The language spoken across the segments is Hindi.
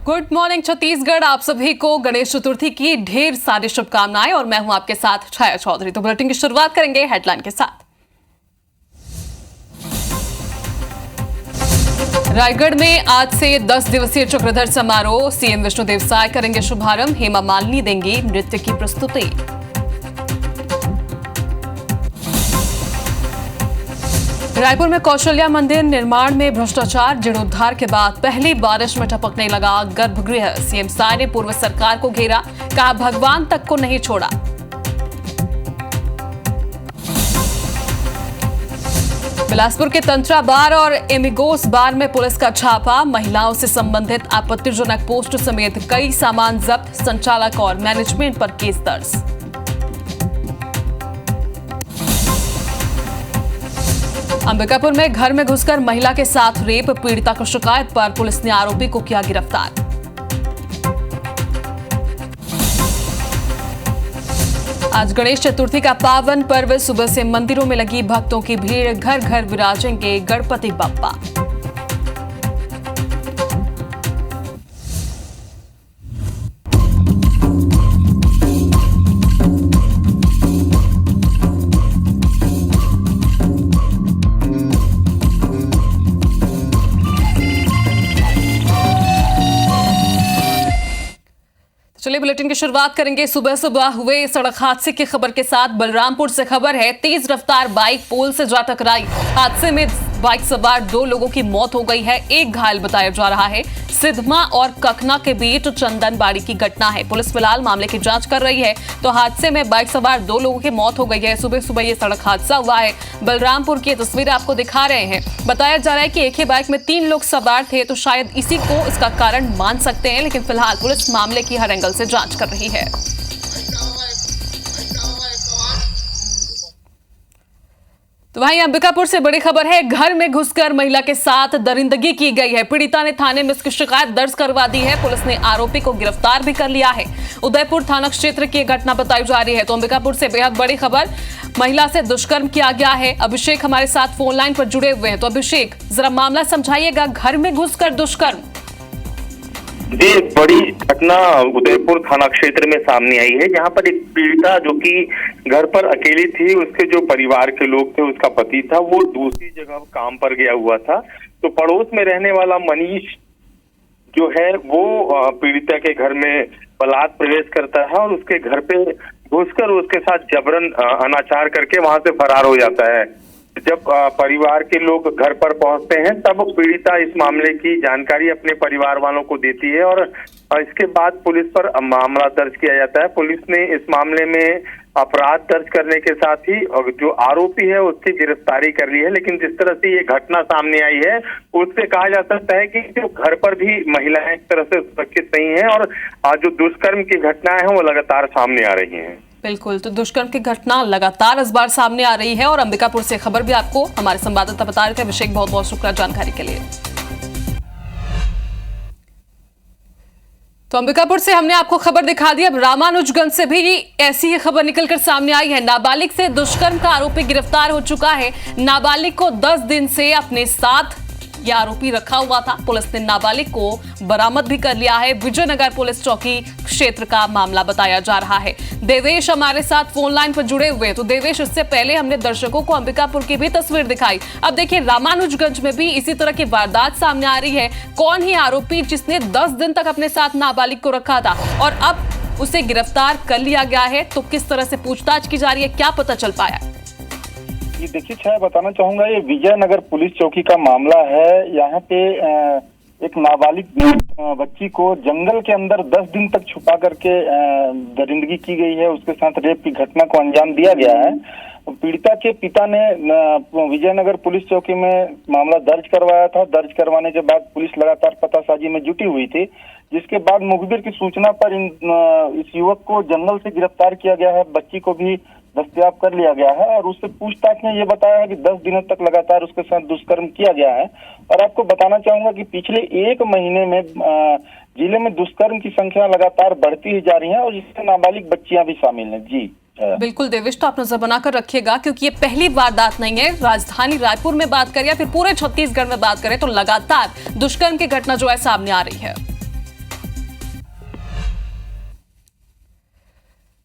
Good morning Chhattisgarh. आप सभी को गणेश चतुर्थी की ढेर सारी शुभकामनाएं और मैं हूं आपके साथ छाया चौधरी। तो बुलेटिन की शुरुआत करेंगे हेडलाइन के साथ। रायगढ़ में आज से 10 दिवसीय चक्रधर समारोह, सीएम विष्णुदेव साय करेंगे शुभारंभ, हेमा मालिनी देंगी नृत्य की प्रस्तुति। रायपुर में कौशल्या मंदिर निर्माण में भ्रष्टाचार, जीर्णोद्धार के बाद पहली बारिश में टपकने लगा गर्भगृह। सीएम साय ने पूर्व सरकार को घेरा, कहा भगवान तक को नहीं छोड़ा। बिलासपुर के तंत्रा बार और एमिगोस बार में पुलिस का छापा, महिलाओं से संबंधित आपत्तिजनक पोस्ट समेत कई सामान जब्त, संचालक और मैनेजमेंट पर केस दर्ज। अंबिकापुर में घर में घुसकर महिला के साथ रेप, पीड़िता की शिकायत पर पुलिस ने आरोपी को किया गिरफ्तार। आज गणेश चतुर्थी का पावन पर्व, सुबह से मंदिरों में लगी भक्तों की भीड़, घर घर विराजेंगे गणपति बप्पा। चलिए बुलेटिन की शुरुआत करेंगे सुबह सुबह हुए सड़क हादसे की खबर के साथ। बलरामपुर से खबर है, तेज रफ्तार बाइक पोल से जा टकराई। हादसे में बाइक सवार 2 लोगों की मौत हो गई है, एक घायल बताया जा रहा है। सिद्धमा और कखना के बीच चंदनबाड़ी की घटना है। पुलिस फिलहाल मामले की जांच कर रही है। तो हादसे में बाइक सवार 2 लोगों की मौत हो गई है। सुबह सुबह ये सड़क हादसा हुआ है। बलरामपुर की तस्वीरें आपको दिखा रहे हैं। बताया जा रहा है कि एक ही बाइक में 3 लोग सवार थे, तो शायद इसी को इसका कारण मान सकते हैं, लेकिन फिलहाल पुलिस मामले की हर एंगल से जांच कर रही है। तो वहीं अंबिकापुर से बड़ी खबर है, घर में घुसकर महिला के साथ दरिंदगी की गई है। पीड़िता ने थाने में इसकी शिकायत दर्ज करवा दी है। पुलिस ने आरोपी को गिरफ्तार भी कर लिया है। उदयपुर थाना क्षेत्र की घटना बताई जा रही है। तो अंबिकापुर से बेहद बड़ी खबर, महिला से दुष्कर्म किया गया है। अभिषेक हमारे साथ फोन लाइन पर जुड़े हुए हैं। तो अभिषेक, जरा मामला समझाइएगा, घर में घुसकर दुष्कर्म। जी, बड़ी घटना उदयपुर थाना क्षेत्र में सामने आई है, जहां पर एक पीड़िता जो कि घर पर अकेली थी, उसके जो परिवार के लोग थे, उसका पति था, वो दूसरी जगह काम पर गया हुआ था। तो पड़ोस में रहने वाला मनीष जो है वो पीड़िता के घर में बलात् प्रवेश करता है और उसके घर पे घुसकर उसके साथ जबरन अनाचार करके वहां से फरार हो जाता है। जब परिवार के लोग घर पर पहुंचते हैं, तब पीड़िता इस मामले की जानकारी अपने परिवार वालों को देती है और इसके बाद पुलिस पर मामला दर्ज किया जाता है। पुलिस ने इस मामले में अपराध दर्ज करने के साथ ही जो आरोपी है उसकी गिरफ्तारी कर ली है। लेकिन जिस तरह से ये घटना सामने आई है, उससे कहा जा सकता है कि जो घर पर भी महिलाएं एक तरह से सुरक्षित नहीं है और जो दुष्कर्म की घटनाएं हैं वो लगातार सामने आ रही हैं। बिल्कुल, तो दुष्कर्म की घटना लगातार इस बार सामने आ रही है और अंबिकापुर से खबर भी आपको हमारे संवाददाता बता रहे थे। अभिषेक, बहुत बहुत शुक्रिया जानकारी के लिए। तो अंबिकापुर से हमने आपको खबर दिखा दी। अब रामानुजगंज से भी ऐसी ही खबर निकलकर सामने आई है। नाबालिग से दुष्कर्म का आरोपी गिरफ्तार हो चुका है। नाबालिग को 10 दिन से अपने साथ यह आरोपी रखा हुआ था। पुलिस ने नाबालिग को बरामद भी कर लिया है। विजयनगर पुलिस चौकी क्षेत्र का मामला बताया जा रहा है। देवेश हमारे साथ फोन लाइन पर जुड़े हुए हैं। तो देवेश, इससे पहले हमने दर्शकों को अंबिकापुर की भी तस्वीर दिखाई। अब देखिए, रामानुजगंज में भी इसी तरह की वारदात सामने आ रही है। कौन ही आरोपी जिसने 10 दिन तक अपने साथ नाबालिग को रखा था और अब उसे गिरफ्तार कर लिया गया है। तो किस तरह से पूछताछ की जा रही है, क्या पता चल पाया? ये देखिए छाया, बताना चाहूंगा, ये विजयनगर पुलिस चौकी का मामला है। यहाँ पे एक नाबालिग बच्ची को जंगल के अंदर 10 दिन तक छुपा करके दरिंदगी की गई है। उसके साथ रेप की घटना को अंजाम दिया गया है। पीड़िता के पिता ने विजयनगर पुलिस चौकी में मामला दर्ज करवाया था। दर्ज करवाने के बाद पुलिस लगातार पतासाजी में जुटी हुई थी, जिसके बाद मुखबिर की सूचना पर इस युवक को जंगल से गिरफ्तार किया गया है। बच्ची को भी दस्तयाब कर लिया गया है और उससे पूछताछ में ये बताया है कि 10 दिनों तक लगातार उसके साथ दुष्कर्म किया गया है। और आपको बताना चाहूंगा कि पिछले 1 महीने में जिले में दुष्कर्म की संख्या लगातार बढ़ती ही जा रही है और इसमें नाबालिग बच्चियां भी शामिल हैं। जी बिल्कुल देवेश, तो आप नजर बनाकर रखिएगा, क्योंकि ये पहली वारदात नहीं है। राजधानी रायपुर में बात करें या फिर पूरे छत्तीसगढ़ में बात करें तो लगातार दुष्कर्म की घटना जो है सामने आ रही है।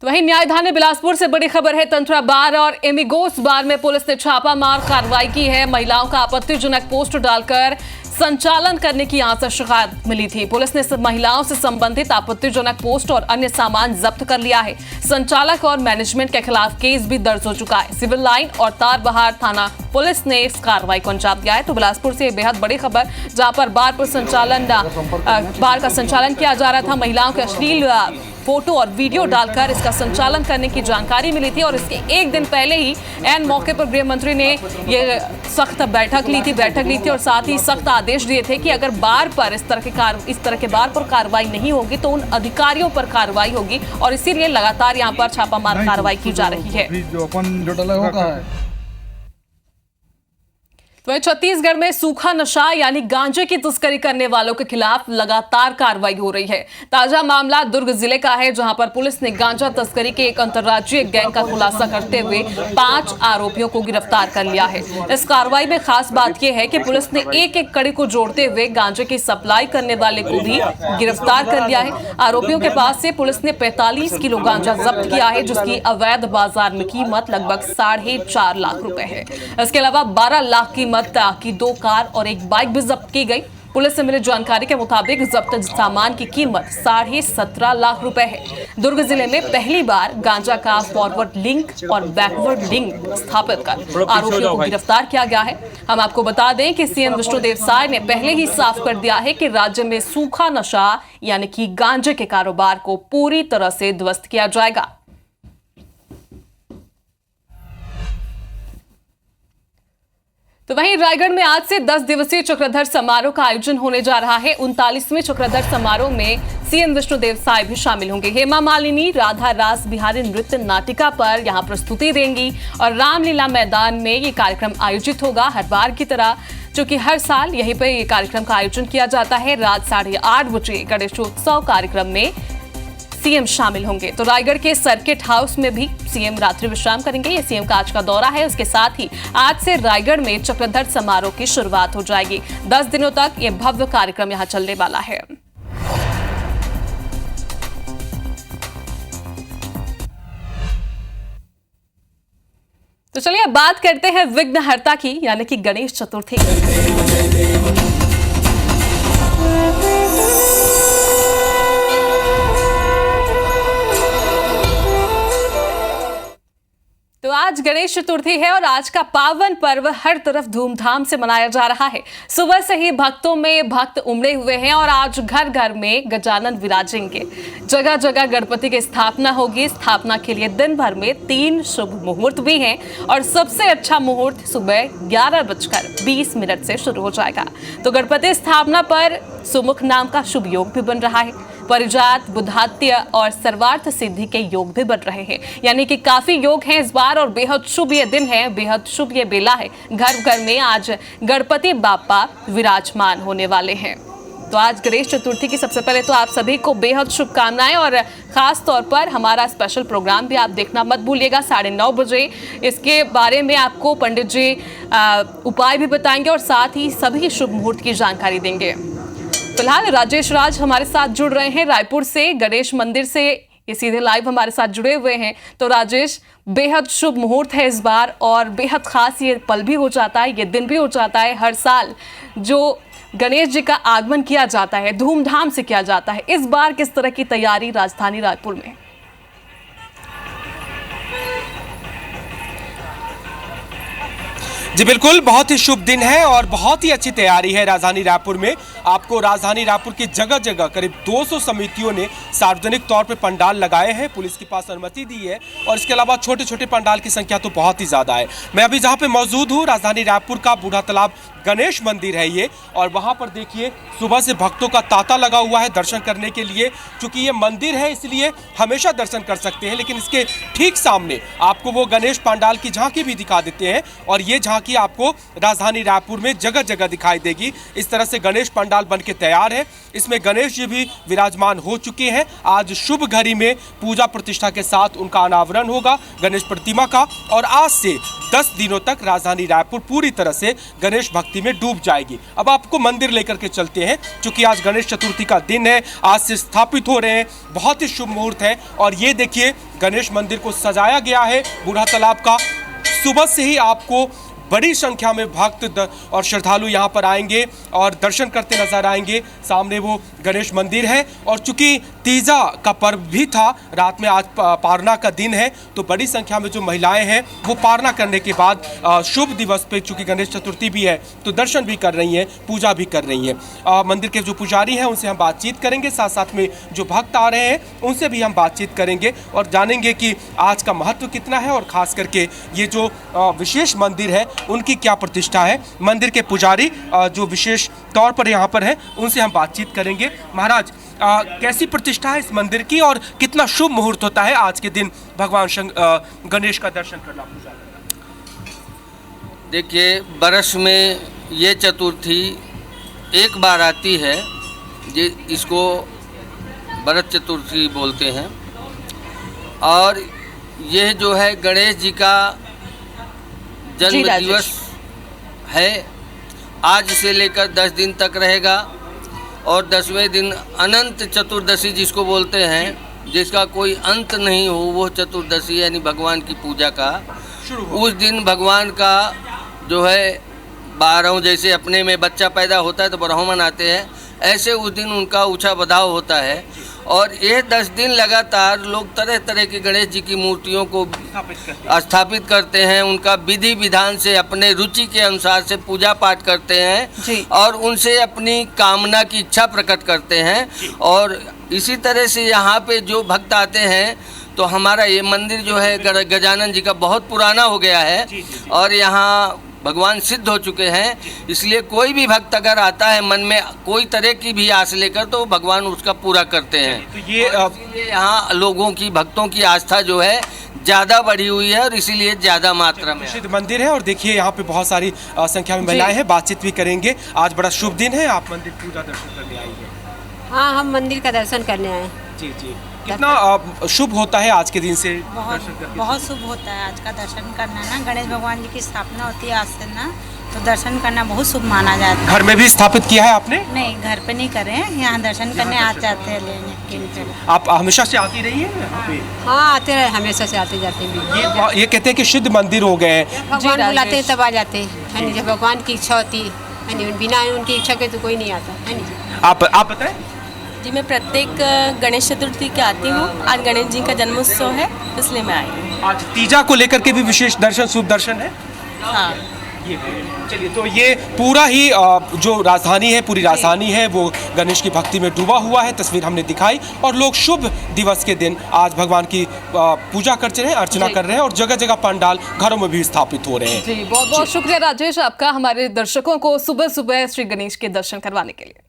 तो वहीं न्यायधानी बिलासपुर से बड़ी खबर है। तंत्रा बार और एमिगोस बार में पुलिस ने छापामार कार्रवाई की है। महिलाओं का आपत्तिजनक पोस्ट डालकर संचालन करने की यहां से शिकायत मिली थी। पुलिस ने महिलाओं से संबंधित आपत्तिजनक पोस्ट और अन्य सामान जब्त कर लिया है। संचालक और मैनेजमेंट के खिलाफ केस भी दर्ज हो चुका है। सिविल लाइन और तारबहार थाना पुलिस ने इस कार्रवाई को अंजाम दिया है। तो बिलासपुर से बेहद बड़ी खबर, जहां पर बार का संचालन किया जा रहा था। महिलाओं के अश्लील फोटो और वीडियो डालकर इसका संचालन करने की जानकारी मिली थी और इसके एक दिन पहले ही एन मौके पर गृह मंत्री ने ये सख्त बैठक ली थी और साथ ही सख्त आदेश दिए थे कि अगर बार पर इस तरह के बार पर कार्रवाई नहीं होगी तो उन अधिकारियों पर कार्रवाई होगी और इसीलिए लगातार यहाँ पर छापामार कार्रवाई की जा रही है। वहीं छत्तीसगढ़ में सूखा नशा यानी गांजे की तस्करी करने वालों के खिलाफ लगातार कार्रवाई हो रही है। ताजा मामला दुर्ग जिले का है, जहां पर पुलिस ने गांजा तस्करी के एक अंतर्राज्यीय गैंग का खुलासा करते हुए 5 आरोपियों को गिरफ्तार कर लिया है। इस कार्रवाई में खास बात यह है कि पुलिस ने एक कड़ी को जोड़ते हुए गांजे की सप्लाई करने वाले को भी गिरफ्तार कर लिया है। आरोपियों के पास से पुलिस ने 45 किलो गांजा जब्त किया है, जिसकी अवैध बाजार में कीमत लगभग 4.5 लाख रुपए है। इसके अलावा 12 लाख कीमत की 2 कार और एक बाइक भी जब्त की गई। पुलिस से मिली जानकारी के मुताबिक जब्त सामान की कीमत 17.5 लाख रुपए है। दुर्ग जिले में पहली बार गांजा का फॉरवर्ड लिंक और बैकवर्ड लिंक स्थापित कर आरोपियों को गिरफ्तार किया गया है। हम आपको बता दें कि सीएम विष्णुदेव साय ने पहले ही साफ कर दिया है कि राज्य में सूखा नशा यानी कि गांजे के कारोबार को पूरी तरह से ध्वस्त किया जाएगा। तो वहीं रायगढ़ में आज से 10 दिवसीय चक्रधर समारोह का आयोजन होने जा रहा है। 39वें चक्रधर समारोह में सीएम विष्णुदेव साय भी शामिल होंगे। हेमा मालिनी राधा रास बिहारी नृत्य नाटिका पर यहां प्रस्तुति देंगी और रामलीला मैदान में ये कार्यक्रम आयोजित होगा। हर बार की तरह चूंकि हर साल यहीं पर ये कार्यक्रम का आयोजन किया जाता है। रात 8:30 बजे गणेशोत्सव कार्यक्रम में सीएम शामिल होंगे। तो रायगढ़ के सर्किट हाउस में भी सीएम रात्रि विश्राम करेंगे। ये सीएम का आज का दौरा है। उसके साथ ही आज से रायगढ़ में चक्रधर समारोह की शुरुआत हो जाएगी। 10 दिनों तक ये भव्य कार्यक्रम यहां चलने वाला है। तो चलिए अब बात करते हैं विघ्नहर्ता की, यानी कि गणेश चतुर्थी। तो आज गणेश चतुर्थी है और आज का पावन पर्व हर तरफ धूमधाम से मनाया जा रहा है। सुबह से ही भक्तों में भक्त उमड़े हुए हैं और आज घर घर में गजानन विराजेंगे। जगह जगह गणपति की स्थापना होगी। स्थापना के लिए दिन भर में 3 शुभ मुहूर्त भी हैं और सबसे अच्छा मुहूर्त सुबह 11:20 से शुरू हो जाएगा। तो गणपति स्थापना पर सुमुख नाम का शुभ योग भी बन रहा है। परिजात, बुधात्य और सर्वार्थ सिद्धि के योग भी बन रहे हैं, यानी कि काफी योग हैं इस बार और बेहद शुभ ये दिन है, बेहद शुभ ये बेला है। घर घर में आज गणपति बाप्पा विराजमान होने वाले हैं। तो आज गणेश चतुर्थी की सबसे पहले तो आप सभी को बेहद शुभकामनाएं और खास तौर पर हमारा स्पेशल प्रोग्राम भी आप देखना मत भूलिएगा 9:30 बजे। इसके बारे में आपको पंडित जी उपाय भी बताएंगे और साथ ही सभी शुभ मुहूर्त की जानकारी देंगे। फिलहाल राजेश राज हमारे साथ जुड़ रहे हैं रायपुर से, गणेश मंदिर से ये सीधे लाइव हमारे साथ जुड़े हुए हैं। तो राजेश, बेहद शुभ मुहूर्त है इस बार और बेहद खास ये पल भी हो जाता है, ये दिन भी हो जाता है। हर साल जो गणेश जी का आगमन किया जाता है, धूमधाम से किया जाता है। इस बार किस तरह की तैयारी राजधानी रायपुर में? जी बिल्कुल, बहुत ही शुभ दिन है और बहुत ही अच्छी तैयारी है राजधानी रायपुर में। आपको राजधानी रायपुर की जगह जगह करीब 200 समितियों ने सार्वजनिक तौर पे पंडाल लगाए हैं, पुलिस के पास अनुमति दी है और इसके अलावा छोटे छोटे पंडाल की संख्या तो बहुत ही ज़्यादा है। मैं अभी जहाँ पे मौजूद हूँ राजधानी रायपुर का बूढ़ा तालाब गणेश मंदिर है ये, और वहाँ पर देखिए सुबह से भक्तों का तांता लगा हुआ है दर्शन करने के लिए। क्योंकि ये मंदिर है इसलिए हमेशा दर्शन कर सकते हैं, लेकिन इसके ठीक सामने आपको वो गणेश पंडाल की झांकी भी दिखा देते हैं। और ये झांकी रौनक ही आपको राजधानी रायपुर में जगह जगह दिखाई देगी। इस तरह से गणेश पंडाल बन के तैयार है, इसमें गणेश जी भी विराजमान हो चुके हैं। आज शुभ घड़ी में पूजा प्रतिष्ठा के साथ उनका अनावरण होगा गणेश प्रतिमा का, और आज से 10 दिनों तक राजधानी रायपुर पूरी तरह से गणेश भक्ति में डूब जाएगी। अब आपको मंदिर लेकर के चलते हैं, क्योंकि आज गणेश चतुर्थी का दिन है, आज से स्थापित हो रहे हैं, बहुत ही शुभ मुहूर्त है। और ये देखिए गणेश मंदिर को सजाया गया है बूढ़ा तालाब का। सुबह से ही आपको बड़ी संख्या में भक्त और श्रद्धालु यहाँ पर आएंगे और दर्शन करते नजर आएंगे। सामने वो गणेश मंदिर है, और चूंकि तीजा का पर्व भी था, रात में आज पारना का दिन है, तो बड़ी संख्या में जो महिलाएं हैं वो पारना करने के बाद शुभ दिवस पे, चूंकि गणेश चतुर्थी भी है, तो दर्शन भी कर रही हैं, पूजा भी कर रही हैं। मंदिर के जो पुजारी हैं उनसे हम बातचीत करेंगे, साथ साथ में जो भक्त आ रहे हैं उनसे भी हम बातचीत करेंगे और जानेंगे कि आज का महत्व कितना है, और खास करके ये जो विशेष मंदिर है उनकी क्या प्रतिष्ठा है। मंदिर के पुजारी जो विशेष तौर पर यहाँ पर है उनसे हम बातचीत करेंगे। महाराज, कैसी प्रतिष्ठा है इस मंदिर की, और कितना शुभ मुहूर्त होता है आज के दिन भगवान गणेश का दर्शन करना, पूजा करना? देखिए, बरस में ये चतुर्थी एक बार आती है, इसको भरत चतुर्थी बोलते हैं। और यह जो है गणेश जी का जन्म दिवस है, आज से लेकर 10 दिन तक रहेगा। और 10वें दिन अनंत चतुर्दशी जिसको बोलते हैं, जिसका कोई अंत नहीं हो, वो चतुर्दशी यानी भगवान की पूजा का उस दिन भगवान का जो है 12, जैसे अपने में बच्चा पैदा होता है तो 12 मनाते हैं, ऐसे उस दिन उनका ऊंचा बधाव होता है। और ये 10 दिन लगातार लोग तरह तरह की गणेश जी की मूर्तियों को स्थापित करते हैं, उनका विधि विधान से अपने रुचि के अनुसार से पूजा पाठ करते हैं और उनसे अपनी कामना की इच्छा प्रकट करते हैं। और इसी तरह से यहाँ पे जो भक्त आते हैं, तो हमारा ये मंदिर जो है गजानन जी का बहुत पुराना हो गया है और यहाँ भगवान सिद्ध हो चुके हैं, इसलिए कोई भी भक्त अगर आता है मन में कोई तरह की भी आस लेकर, तो भगवान उसका पूरा करते हैं। तो ये यहाँ लोगों की, भक्तों की आस्था जो है ज़्यादा बढ़ी हुई है और इसीलिए ज़्यादा मात्रा में सिद्ध मंदिर है। और देखिए यहाँ पे बहुत सारी संख्या में महिलाएं हैं, बातचीत भी करेंगे। आज बड़ा शुभ दिन है, आप मंदिर पूजा दर्शन करने आई हैं? हाँ, हम मंदिर का दर्शन करने आए। जी जी, कितना शुभ होता है आज के दिन से? बहुत शुभ होता है आज का दर्शन करना ना। गणेश भगवान जी की स्थापना होती है आज से ना, तो दर्शन करना बहुत शुभ माना जाता है। घर में भी स्थापित किया है आपने? नहीं, घर पे नहीं करे हैं, यहाँ दर्शन करने आ जाते हैं लेने। आप हमेशा से आती रही है यहाँ पे? हाँ, आते रहे, हमेशा से आते जाते हैं। ये कहते हैं कि सिद्ध मंदिर हो गए हैं, भगवान बुलाते हैं तब आ जाते हैं। जब भगवान की इच्छा होती है, बिना उनकी इच्छा के तो कोई नहीं आता है। आप बताएं। जी, मैं प्रत्येक गणेश चतुर्थी के आती हूँ। आज गणेश जी का जन्मोत्सव है, इसलिए मैं आई हूँ। आज तीजा को लेकर के भी विशेष दर्शन, शुभ दर्शन है। हाँ, चलिए, तो ये पूरा ही जो राजधानी है, पूरी राजधानी है, वो गणेश की भक्ति में डूबा हुआ है। तस्वीर हमने दिखाई, और लोग शुभ दिवस के दिन आज भगवान की पूजा कर रहे हैं, अर्चना कर रहे हैं, और जगह जगह पंडाल घरों में भी स्थापित हो रहे हैं। जी, बहुत बहुत शुक्रिया राजेश आपका, हमारे दर्शकों को सुबह सुबह श्री गणेश के दर्शन करवाने के लिए।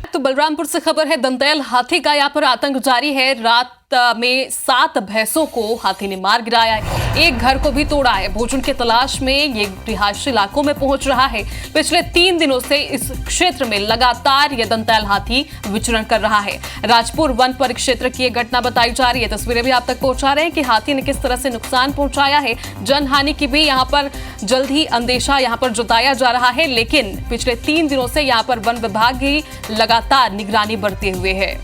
तो बलरामपुर से खबर है, दंतैल हाथी का यहाँ पर आतंक जारी है। रात में 7 भैंसों को हाथी ने मार गिराया है, एक घर को भी तोड़ा है। भोजन की तलाश में ये रिहायशी इलाकों में पहुंच रहा है। पिछले 3 दिनों से इस क्षेत्र में लगातार ये दंतैल हाथी विचरण कर रहा है। राजपुर वन परिक्षेत्र की ये घटना बताई जा रही है। तस्वीरें भी आप तक पहुंचा रहे हैं कि हाथी ने किस तरह से नुकसान पहुंचाया है। जनहानि की भी यहाँ पर जल्द ही अंदेशा यहाँ पर जताया जा रहा है, लेकिन पिछले 3 दिनों से यहाँ पर वन विभाग की लगातार निगरानी बढ़ते हुए है।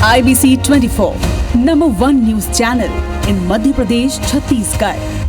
IBC 24, #1 news channel in Madhya Pradesh, Chhattisgarh।